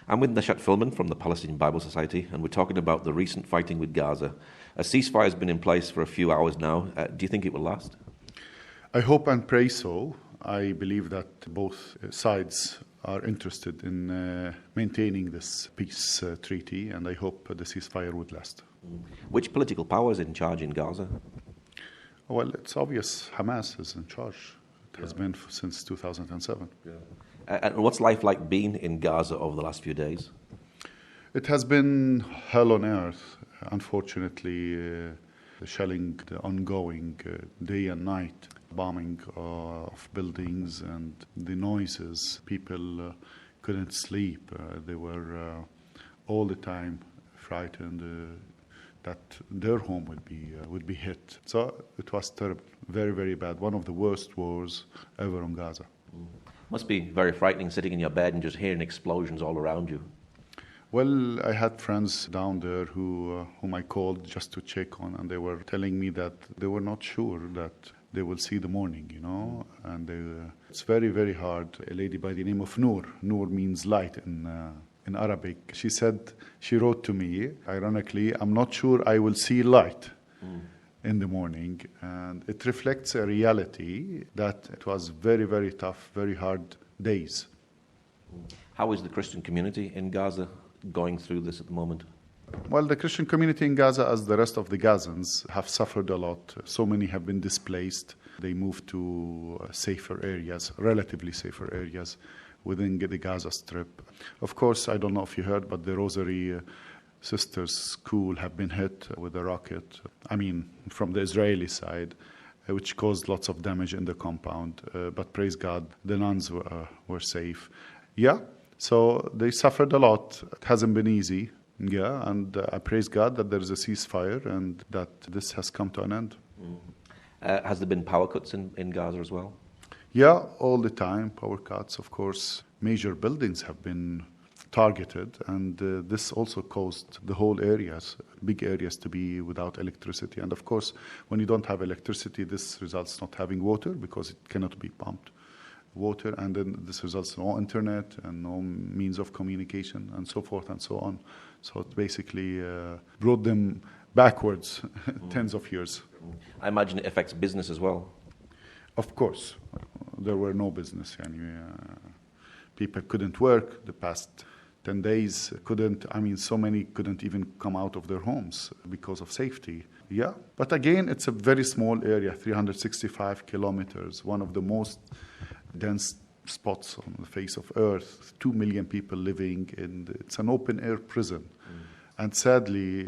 I'm with Nashat Filmon from the Palestinian Bible Society, and we're talking about the recent fighting with Gaza. A ceasefire has been in place for a few hours now. Do you think it will last? I hope and pray so. I believe that both sides are interested in maintaining this peace treaty, and I hope the ceasefire would last. Which political power is in charge in Gaza? Well, it's obvious Hamas is in charge. It has been since 2007. And what's life like being in Gaza over the last few days? It has been hell on earth. Unfortunately, the shelling, the ongoing day and night, bombing of buildings and the noises. People couldn't sleep. They were all the time frightened that their home would be hit. So it was terrible, very, very bad. One of the worst wars ever on Gaza. Must be very frightening sitting in your bed and just hearing explosions all around you. Well, I had friends down there whom I called just to check on, and they were telling me that they were not sure that they will see the morning, and it's very, very hard. A lady by the name of Noor means light in Arabic. She wrote to me, ironically, I'm not sure I will see light in the morning. And it reflects a reality that it was very, very tough, very hard days. How is the Christian community in Gaza going through this at the moment? Well, the Christian community in Gaza, as the rest of the Gazans, have suffered a lot. So many have been displaced. They moved to safer areas, relatively safer areas within the Gaza Strip. Of course, I don't know if you heard, but the Rosary Sisters School have been hit with a rocket, from the Israeli side, which caused lots of damage in the compound. But praise God, the nuns were safe. Yeah, so they suffered a lot. It hasn't been easy. Yeah, and I praise God that there is a ceasefire and that this has come to an end. Has there been power cuts in Gaza as well? Yeah, all the time, power cuts, of course. Major buildings have been targeted, and this also caused the whole areas, big areas, to be without electricity. And of course, when you don't have electricity, this results not having water because it cannot be pumped. Water, and then this results in no internet and no means of communication and so forth and so on. So it basically brought them backwards tens of years. I imagine it affects business as well. Of course. There were no business. People couldn't work the past 10 days. So many couldn't even come out of their homes because of safety. Yeah, but again, it's a very small area, 365 kilometers, one of the most dense spots on the face of Earth, 2 million people living it's an open-air prison. And sadly,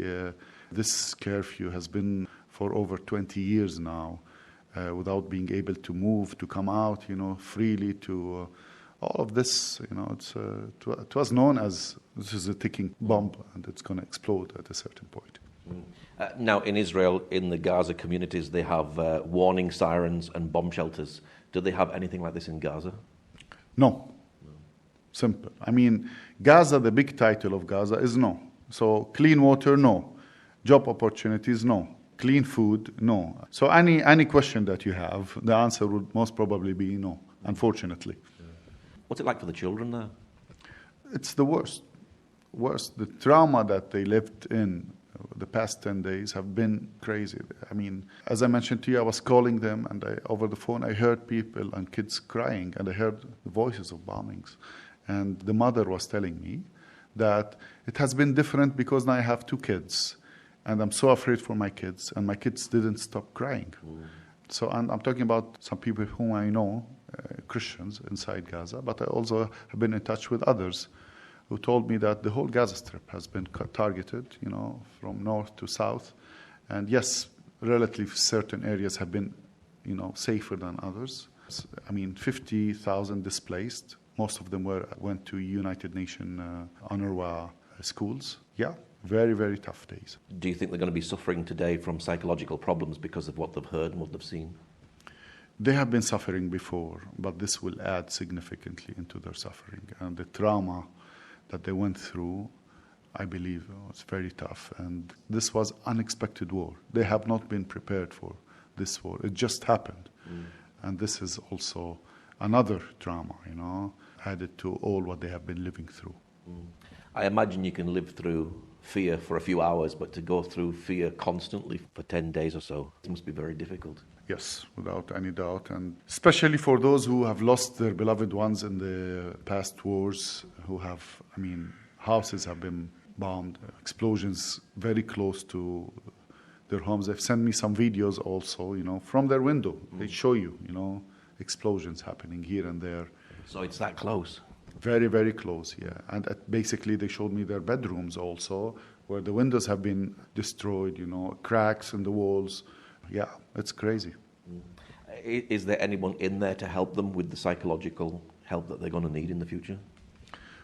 this curfew has been for over 20 years now, without being able to move, to come out, freely to all of this, it was known as this is a ticking bomb and it's going to explode at a certain point. Now, in Israel, in the Gaza communities, they have warning sirens and bomb shelters. Do they have anything like this in Gaza? No. Simple. Gaza, the big title of Gaza is no. So clean water, no. Job opportunities, no. Clean food, no. So any question that you have, the answer would most probably be no, unfortunately. What's it like for the children there? It's the worst. The trauma that they lived in the past 10 days have been crazy. As I mentioned to you, I was calling them, and over the phone I heard people and kids crying, and I heard the voices of bombings. And the mother was telling me that it has been different because now I have 2 kids, and I'm so afraid for my kids, and my kids didn't stop crying. So I'm talking about some people whom I know, Christians inside Gaza, but I also have been in touch with others who told me that the whole Gaza Strip has been targeted, from north to south. And yes, relatively certain areas have been, safer than others. 50,000 displaced. Most of them went to United Nations UNRWA schools. Yeah, very, very tough days. Do you think they're going to be suffering today from psychological problems because of what they've heard and what they've seen? They have been suffering before, but this will add significantly into their suffering. And the trauma that they went through, I believe, was very tough. And this was unexpected war. They have not been prepared for this war. It just happened. And this is also another trauma, added to all what they have been living through. I imagine you can live through fear for a few hours, but to go through fear constantly for 10 days or so, it must be very difficult. Yes, without any doubt. And especially for those who have lost their beloved ones in the past wars, who have, houses have been bombed, explosions very close to their homes. They've sent me some videos also, from their window. They show you, explosions happening here and there. So it's that close? Very, very close, yeah. And basically they showed me their bedrooms also, where the windows have been destroyed, cracks in the walls. Yeah, it's crazy. Is there anyone in there to help them with the psychological help that they're going to need in the future?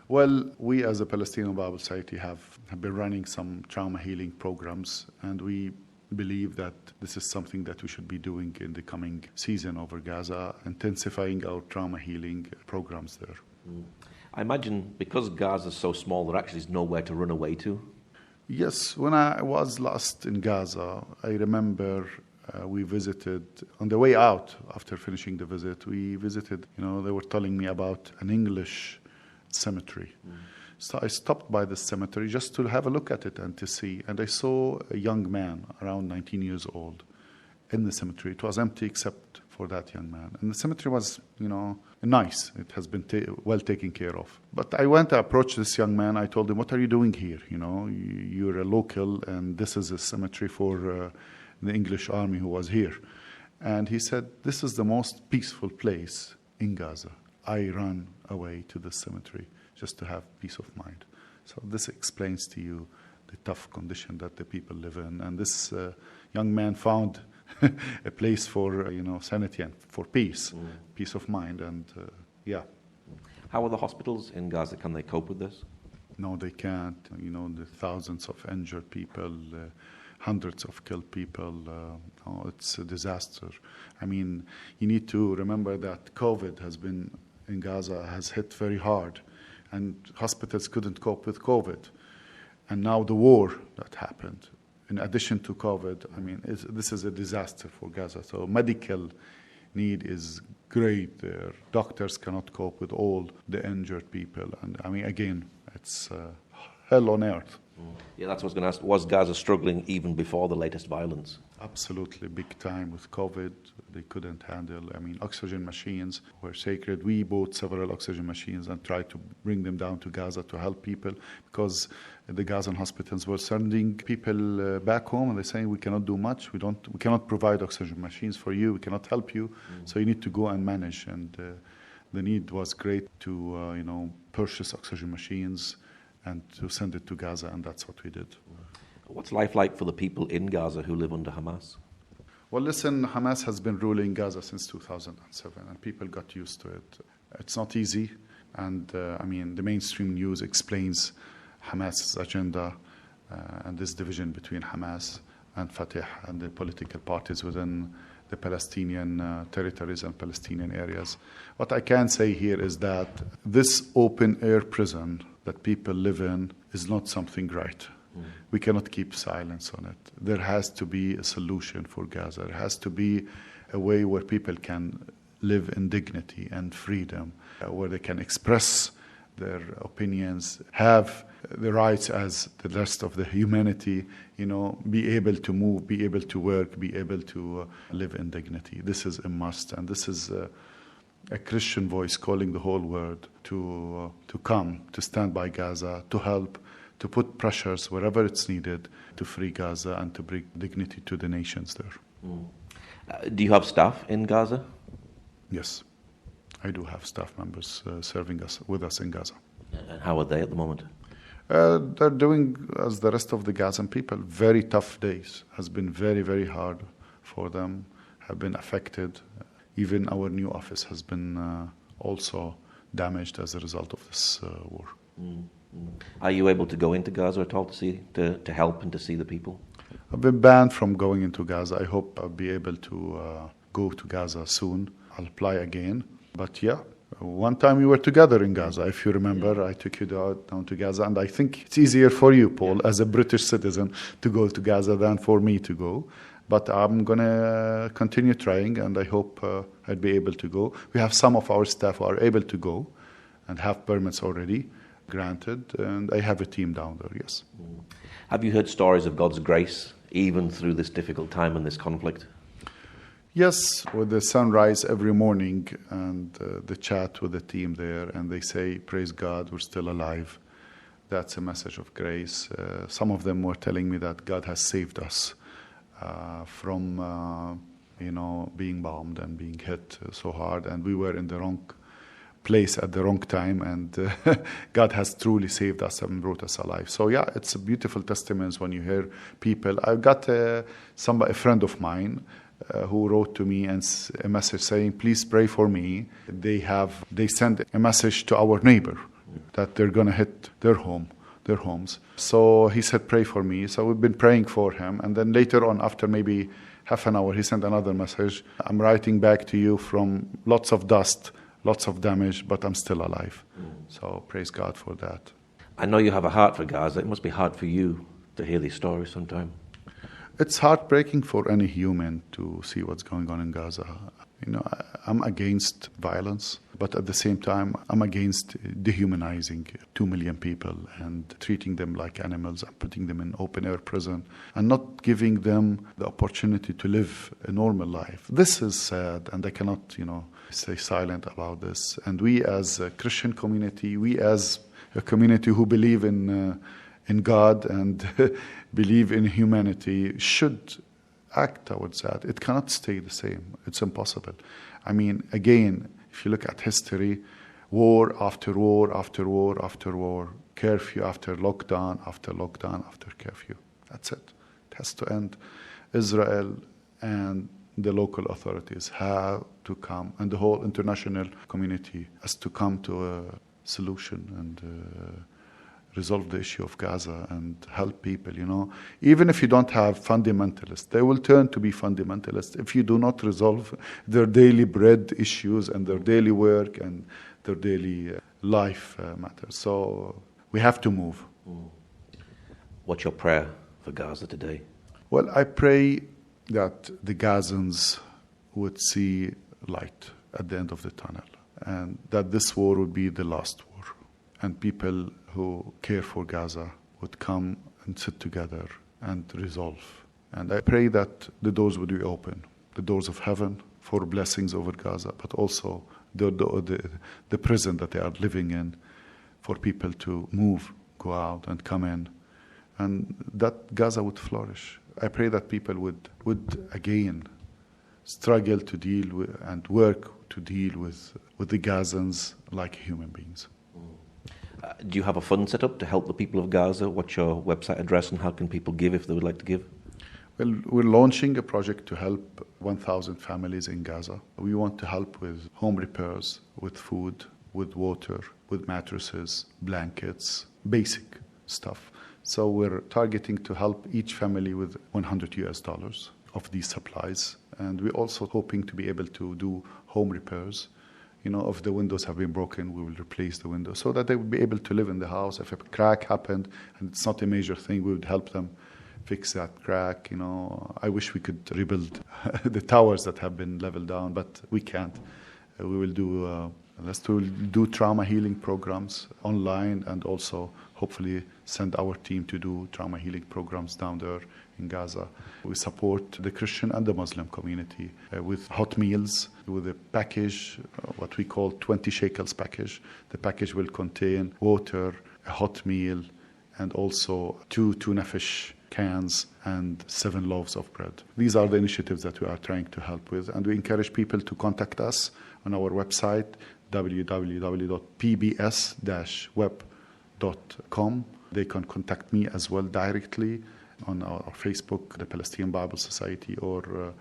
Well, we as a Palestinian Bible Society have been running some trauma healing programs, and we believe that this is something that we should be doing in the coming season over Gaza, intensifying our trauma healing programs there. I imagine because Gaza is so small, there actually is nowhere to run away to. Yes, when I was last in Gaza, I remember we visited, on the way out after finishing the visit, we visited, they were telling me about an English cemetery. So I stopped by the cemetery just to have a look at it and to see. And I saw a young man, around 19 years old, in the cemetery. It was empty except for that young man. And the cemetery was, nice. It has been well taken care of. But I went to approach this young man. I told him, what are you doing here? You're a local, and this is a cemetery for the English army who was here. And he said, this is the most peaceful place in Gaza. I ran away to the cemetery just to have peace of mind. So this explains to you the tough condition that the people live in. And this young man found a place for, sanity and for peace, peace of mind. And yeah. How are the hospitals in Gaza? Can they cope with this? No, they can't. The thousands of injured people, hundreds of killed people. It's a disaster. You need to remember that COVID has been in Gaza has hit very hard, and hospitals couldn't cope with COVID. And now the war that happened, in addition to COVID, this is a disaster for Gaza. So medical need is great there. Doctors cannot cope with all the injured people. And again, it's hell on earth. Yeah, that's what I was going to ask. Was Gaza struggling even before the latest violence? Absolutely, big time with COVID. They couldn't handle. Oxygen machines were sacred. We bought several oxygen machines and tried to bring them down to Gaza to help people, because the Gazan hospitals were sending people back home, and they're saying, we cannot do much. We cannot provide oxygen machines for you. We cannot help you. So you need to go and manage. And the need was great to purchase oxygen machines and to send it to Gaza, and that's what we did. What's life like for the people in Gaza who live under Hamas? Well, listen, Hamas has been ruling Gaza since 2007, and people got used to it. It's not easy, and the mainstream news explains Hamas's agenda and this division between Hamas and Fatah and the political parties within the Palestinian territories and Palestinian areas. What I can say here is that this open-air prison that people live in is not something right. We cannot keep silence on it. There has to be a solution for Gaza. There has to be a way where people can live in dignity and freedom, where they can express their opinions, have the rights as the rest of the humanity, be able to move, be able to work, be able to live in dignity. This is a must, and this is a Christian voice calling the whole world to come, to stand by Gaza, to help, to put pressures wherever it's needed to free Gaza and to bring dignity to the nations there. Do you have staff in Gaza? Yes, I do have staff members serving with us in Gaza. And how are they at the moment? They're doing, as the rest of the Gazan people, very tough days. Has been very, very hard for them, have been affected. Even our new office has been also damaged as a result of this war. Are you able to go into Gaza at all to help and to see the people? I've been banned from going into Gaza. I hope I'll be able to go to Gaza soon. I'll apply again. But yeah, one time we were together in Gaza. If you remember, I took you down to Gaza. And I think it's easier for you, Paul, as a British citizen, to go to Gaza than for me to go. But I'm going to continue trying, and I hope I'll be able to go. We have some of our staff who are able to go and have permits already. granted, and I have a team down there, yes. Have you heard stories of God's grace even through this difficult time and this conflict? Yes, with the sunrise every morning and the chat with the team there, and they say, praise God, we're still alive. That's a message of grace. Some of them were telling me that God has saved us from, being bombed and being hit so hard, and we were in the wrong place at the wrong time, and God has truly saved us and brought us alive. So yeah, it's a beautiful testimony when you hear people. I got a friend of mine who wrote to me and a message saying, please pray for me. They sent a message to our neighbor that they're going to hit their homes. So he said, pray for me. So we've been praying for him. And then later on, after maybe half an hour, he sent another message. I'm writing back to you from lots of dust, lots of damage, but I'm still alive. So praise God for that. I know you have a heart for Gaza. It must be hard for you to hear these stories sometime. It's heartbreaking for any human to see what's going on in Gaza. I'm against violence, but at the same time, I'm against dehumanizing 2 million people and treating them like animals and putting them in open-air prison and not giving them the opportunity to live a normal life. This is sad, and I cannot, stay silent about this. And we as a Christian community, we as a community who believe in God and believe in humanity should act towards that. It cannot stay the same. It's impossible. I mean, again, if you look at history, war after war after war after war, curfew after lockdown after lockdown after curfew. That's it. It has to end. Israel and the local authorities have to come, and the whole international community has to come to a solution and resolve the issue of Gaza and help people, Even if you don't have fundamentalists, they will turn to be fundamentalists if you do not resolve their daily bread issues and their daily work and their daily life matters. So we have to move. What's your prayer for Gaza today? Well, I pray that the Gazans would see light at the end of the tunnel and that this war would be the last war. And people who care for Gaza would come and sit together and resolve. And I pray that the doors would be open, the doors of heaven for blessings over Gaza, but also the prison that they are living in for people to move, go out and come in, and that Gaza would flourish. I pray that people would again struggle to deal with and work to deal with the Gazans like human beings. Do you have a fund set up to help the people of Gaza? What's your website address and how can people give if they would like to give? Well, we're launching a project to help 1,000 families in Gaza. We want to help with home repairs, with food, with water, with mattresses, blankets, basic stuff. So we're targeting to help each family with $100 of these supplies. And we're also hoping to be able to do home repairs. If the windows have been broken, we will replace the windows so that they will be able to live in the house. If a crack happened and it's not a major thing, we would help them fix that crack. I wish we could rebuild the towers that have been leveled down, but we can't. We will do trauma healing programs online and also hopefully send our team to do trauma healing programs down there in Gaza. We support the Christian and the Muslim community with hot meals, with a package, what we call 20 shekels package. The package will contain water, a hot meal, and also 2 tuna fish cans and 7 loaves of bread. These are the initiatives that we are trying to help with, and we encourage people to contact us on our website, www.pbs-web.com. They can contact me as well directly on our Facebook, the Palestinian Bible Society, or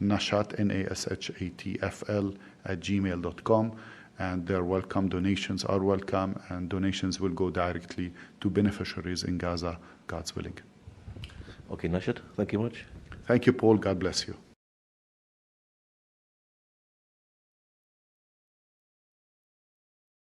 Nashat, NASHATFL @gmail.com. And they're welcome. Donations are welcome, and donations will go directly to beneficiaries in Gaza, God's willing. Okay, Nashat, thank you much. Thank you, Paul. God bless you.